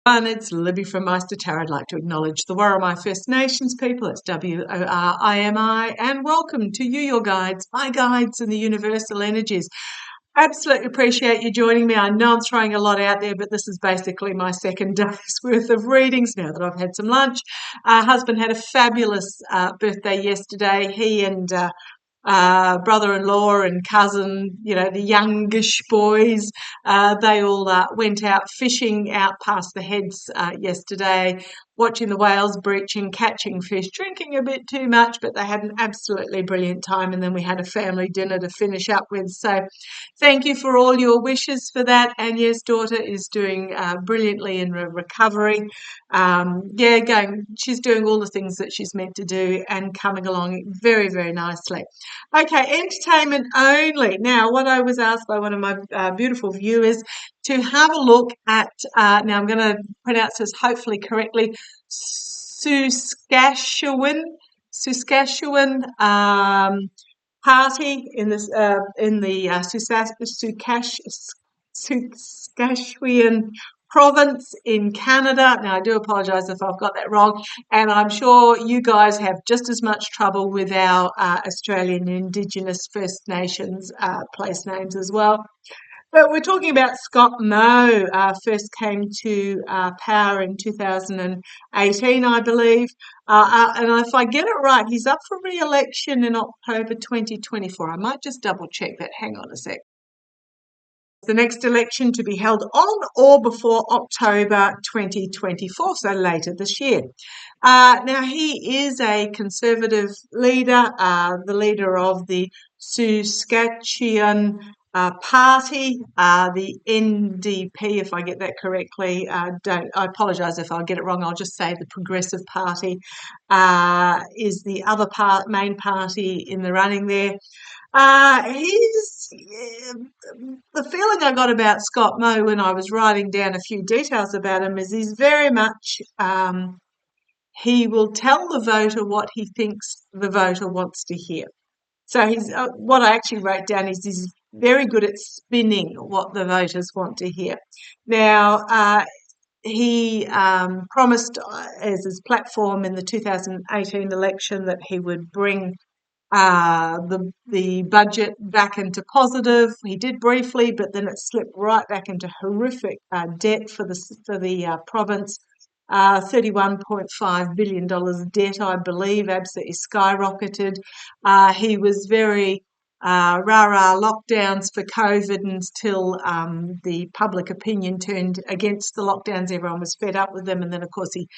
And it's Libby from maighstirtarot. I'd like to acknowledge the Warramai First Nations people. It's WORIMI, and welcome to you, your guides, my guides, and the universal energies. Absolutely appreciate you joining me. I know I'm throwing a lot out there, but this is basically my second day's worth of readings now that I've had some lunch. Husband had a fabulous birthday yesterday. He and brother-in-law and cousin, the youngish boys, they all went out fishing out past the heads yesterday, watching the whales breaching, catching fish, drinking a bit too much, but they had an absolutely brilliant time. And then we had a family dinner to finish up with. So thank you for all your wishes for that. And yes, daughter is doing brilliantly in recovery. She's doing all the things that she's meant to do and coming along very, very nicely. Okay, entertainment only. Now, what I was asked by one of my beautiful viewers to have a look at, now I'm going to pronounce this hopefully correctly, Saskatchewan party in this in the Saskatchewan province in Canada. Now, I do apologise if I've got that wrong, and I'm sure you guys have just as much trouble with our Australian Indigenous First Nations place names as well. But we're talking about Scott Moe, first came to power in 2018, I believe. And if I get it right, he's up for re-election in October 2024. I might just double check that. Hang on a sec. The next election to be held on or before October 2024, so later this year. Now, he is a Conservative leader, the leader of the Saskatchewan party, the NDP, if I get that correctly. I apologise if I get it wrong. I'll just say the Progressive Party is the other main party in the running there. The feeling I got about Scott Moe when I was writing down a few details about him is he's very much, he will tell the voter what he thinks the voter wants to hear. So what I actually wrote down is he's very good at spinning what the voters want to hear. Now, he promised as his platform in the 2018 election that he would bring the budget back into positive. He did briefly, but then it slipped right back into horrific debt for the province. $31.5 billion debt, I believe, absolutely skyrocketed. He was very rah-rah lockdowns for COVID until the public opinion turned against the lockdowns. Everyone was fed up with them, and then, of course, he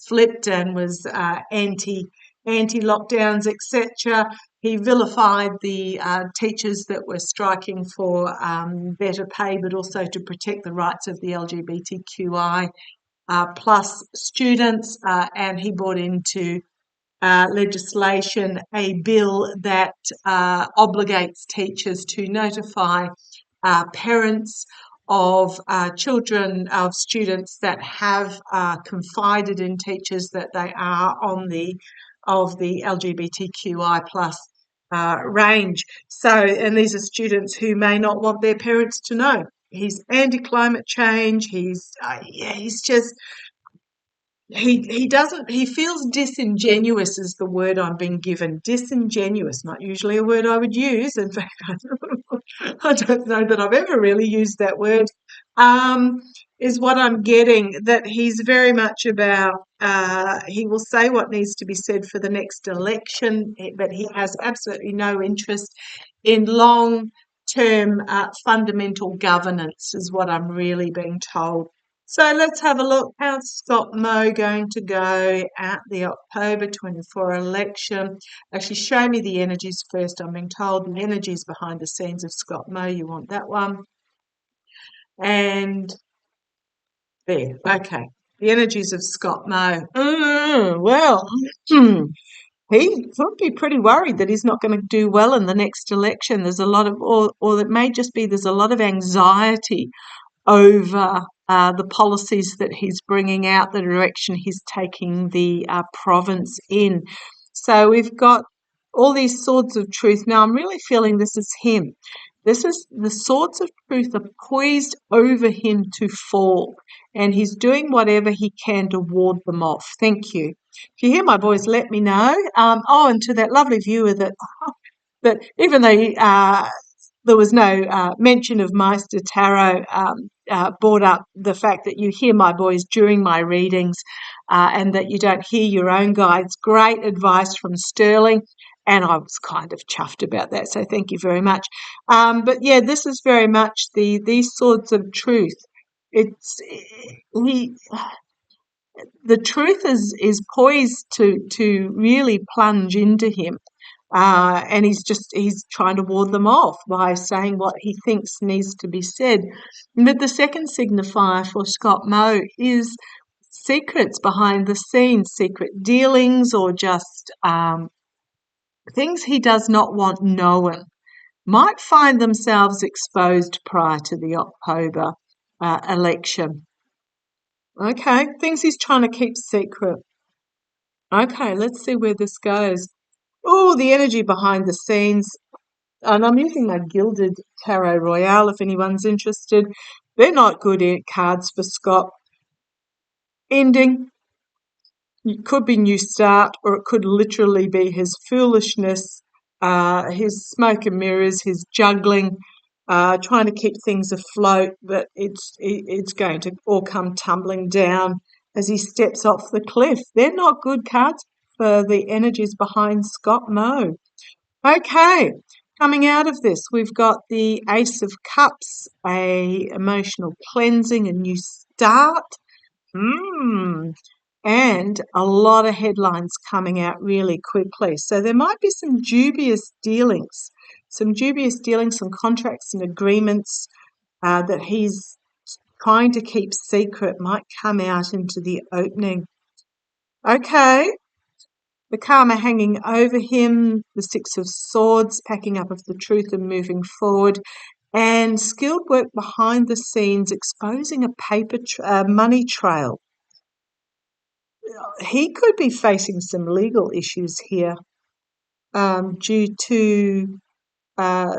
flipped and was anti-lockdowns, etc. He vilified the teachers that were striking for better pay, but also to protect the rights of the LGBTQI plus students, and he brought into legislation a bill that obligates teachers to notify parents of children, of students that have confided in teachers that they are of the LGBTQI plus range. So, and these are students who may not want their parents to know. He's anti-climate change. He feels disingenuous is the word I'm being given. Disingenuous, not usually a word I would use. In fact, I don't know that I've ever really used that word, is what I'm getting, that he's very much about, he will say what needs to be said for the next election, but he has absolutely no interest in long-term fundamental governance, is what I'm really being told. So let's have a look. How's Scott Moe going to go at the October 24 election? Actually, show me the energies first. I'm being told the energies behind the scenes of Scott Moe. You want that one. And there, okay. The energies of Scott Moe. He could be pretty worried that he's not going to do well in the next election. There's a lot of, or it may just be there's a lot of anxiety over the policies that he's bringing out, the direction he's taking the province in. So we've got all these swords of truth. Now, I'm really feeling this is him. This is the swords of truth are poised over him to fall, and he's doing whatever he can to ward them off. Thank you. If you hear my voice, let me know. And to that lovely viewer that even though there was no mention of Meister Tarot, brought up the fact that you hear my voice during my readings and that you don't hear your own guides. Great advice from Sterling, and I was kind of chuffed about that, so thank you very much. But yeah, this is very much these swords of truth. It's he the truth is poised to really plunge into him, and he's trying to ward them off by saying what he thinks needs to be said. But the second signifier for Scott Moe is secrets behind the scenes, secret dealings, or just things he does not want known might find themselves exposed prior to the October election. Okay, things he's trying to keep secret. Okay, let's see where this goes. Oh, the energy behind the scenes. And I'm using my Gilded Tarot Royale if anyone's interested. They're not good cards for Scott. Ending. It could be new start, or it could literally be his foolishness, his smoke and mirrors, his juggling, trying to keep things afloat, but it's going to all come tumbling down as he steps off the cliff. They're not good cards for the energies behind Scott Moe. Okay, coming out of this, we've got the Ace of Cups, a emotional cleansing, a new start. And a lot of headlines coming out really quickly. So there might be some dubious dealings, some contracts and agreements that he's trying to keep secret might come out into the opening. Okay, the karma hanging over him, the Six of Swords, packing up of the truth and moving forward, and skilled work behind the scenes, exposing a money trail. He could be facing some legal issues here due to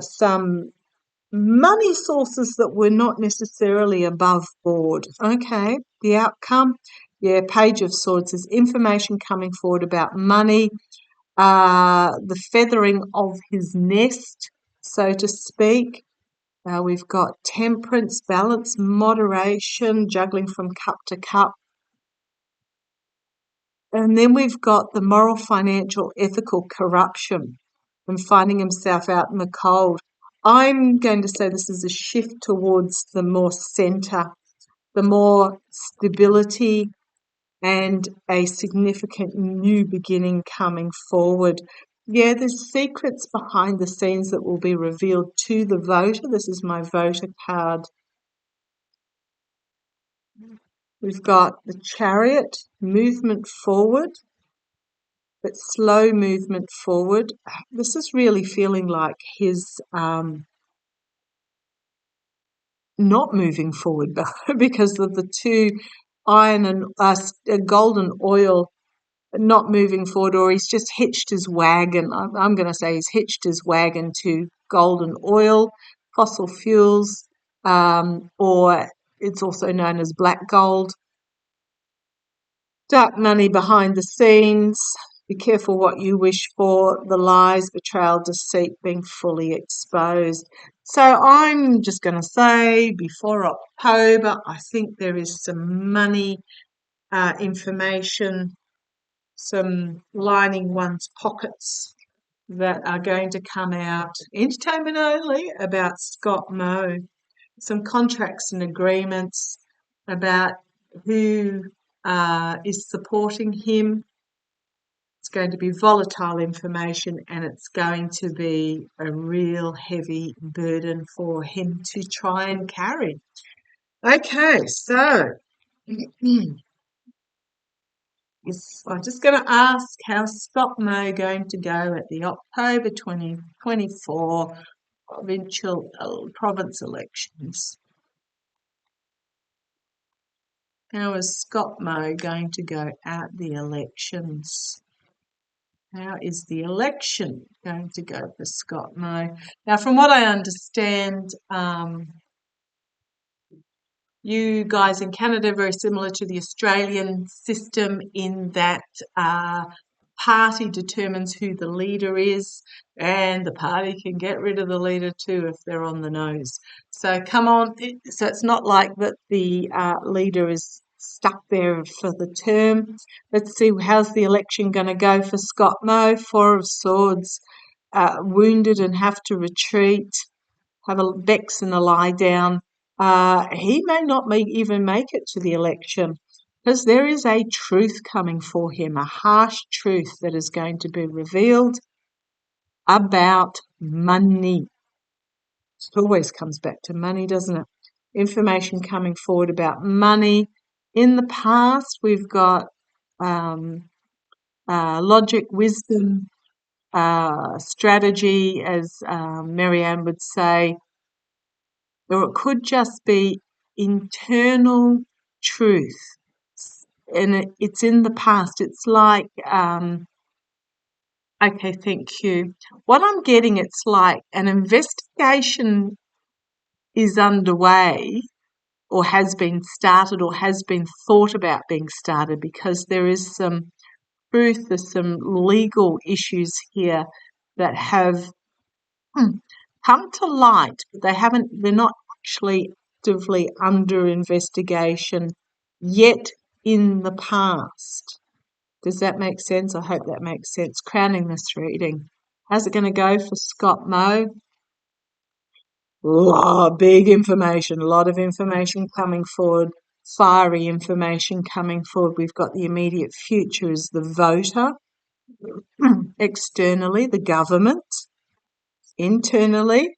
some money sources that were not necessarily above board. Okay, the outcome, yeah, Page of Swords is information coming forward about money, the feathering of his nest, so to speak. We've got temperance, balance, moderation, juggling from cup to cup. And then we've got the moral, financial, ethical corruption and finding himself out in the cold. I'm going to say this is a shift towards the more centre, the more stability, and a significant new beginning coming forward. Yeah, there's secrets behind the scenes that will be revealed to the voter. This is my voter card. We've got the Chariot, movement forward, but slow movement forward. This is really feeling like his not moving forward because of the two iron and golden oil not moving forward, or he's just hitched his wagon. I'm going to say he's hitched his wagon to golden oil, fossil fuels, or it's also known as black gold. Dark money behind the scenes. Be careful what you wish for. The lies, betrayal, deceit being fully exposed. So I'm just going to say before October, I think there is some money information, some lining one's pockets that are going to come out, entertainment only, about Scott Moe. Some contracts and agreements about who is supporting him. It's going to be volatile information, and it's going to be a real heavy burden for him to try and carry. Okay, so I'm just going to ask, how's Scott Moe going to go at the October 2024 province elections? How is Scott Moe going to go at the elections? How is the election going to go for Scott Moe? Now, from what I understand, you guys in Canada are very similar to the Australian system in that party determines who the leader is, and the party can get rid of the leader too if they're on the nose. So come on, so it's not like that the leader is stuck there for the term. Let's see, how's the election going to go for Scott Moe? Four of Swords, wounded and have to retreat, have a vex and a lie down. He may not even make it to the election because there is a truth coming for him, a harsh truth that is going to be revealed about money. It always comes back to money, doesn't it? Information coming forward about money. In the past, we've got logic, wisdom, strategy, as Marianne would say, or it could just be internal truth. And it's in the past. It's like, okay, thank you. What I'm getting, it's like an investigation is underway or has been started or has been thought about being started because there is some truth, there's some legal issues here that have come to light, but they're not actually actively under investigation yet in the past. Does that make sense? I hope that makes sense. Crowning this reading. How's it going to go for Scott Moe? Big information, a lot of information coming forward, fiery information coming forward. We've got the immediate future as the voter, externally, the government, internally.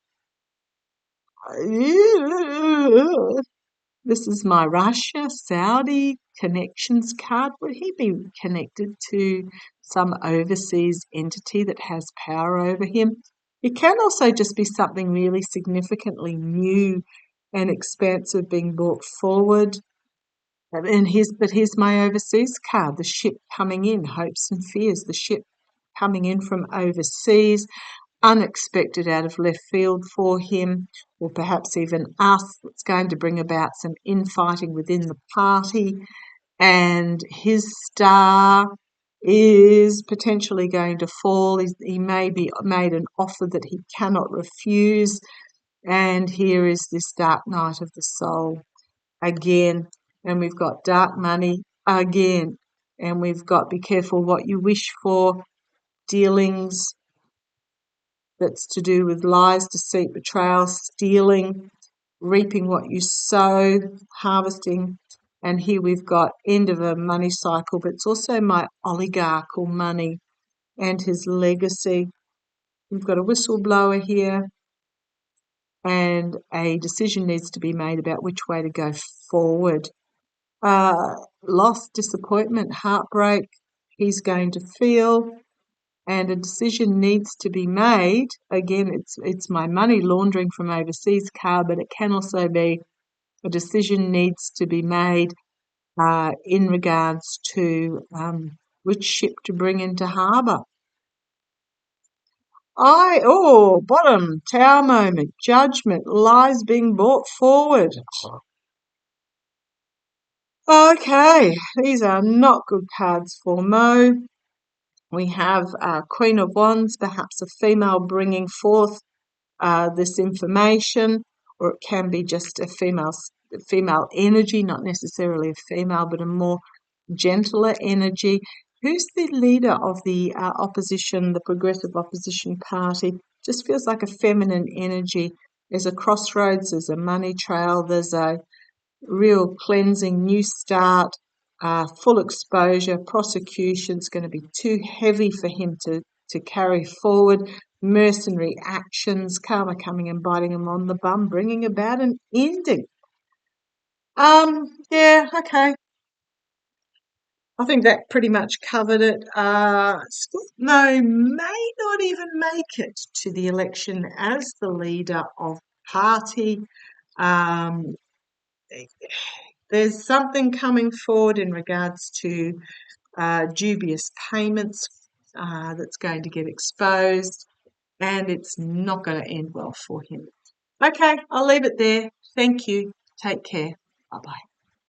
This is my Russia, Saudi connections card. Would he be connected to some overseas entity that has power over him? It can also just be something really significantly new and expansive being brought forward. And here's my overseas card, the ship coming in, hopes and fears, the ship coming in from overseas, unexpected out of left field for him, or perhaps even us. It's going to bring about some infighting within the party, and his star is potentially going to fall. He may be made an offer that he cannot refuse, and here is this dark night of the soul again, and we've got dark money again, and we've got be careful what you wish for, dealings that's to do with lies, deceit, betrayal, stealing, reaping what you sow, harvesting. And here we've got end of a money cycle, but it's also my oligarchical money and his legacy. We've got a whistleblower here, and a decision needs to be made about which way to go forward. Loss, disappointment, heartbreak, he's going to feel, and a decision needs to be made. Again, it's my money laundering from overseas card, but it can also be a decision needs to be made in regards to which ship to bring into harbour. Bottom, tower moment, judgment, lies being brought forward. Okay, these are not good cards for Mo. We have Queen of Wands, perhaps a female bringing forth this information, or it can be just a female energy, not necessarily a female, but a more gentler energy. Who's the leader of the opposition, the Progressive Opposition Party? Just feels like a feminine energy. There's a crossroads, there's a money trail, there's a real cleansing, new start, full exposure. Prosecution's going to be too heavy for him to carry forward. Mercenary actions, karma coming and biting him on the bum, bringing about an ending. Yeah, okay. I think that pretty much covered it. Scott Moe may not even make it to the election as the leader of party. Um, There's something coming forward in regards to dubious payments that's going to get exposed, and it's not going to end well for him. Okay, I'll leave it there. Thank you. Take care. Bye-bye.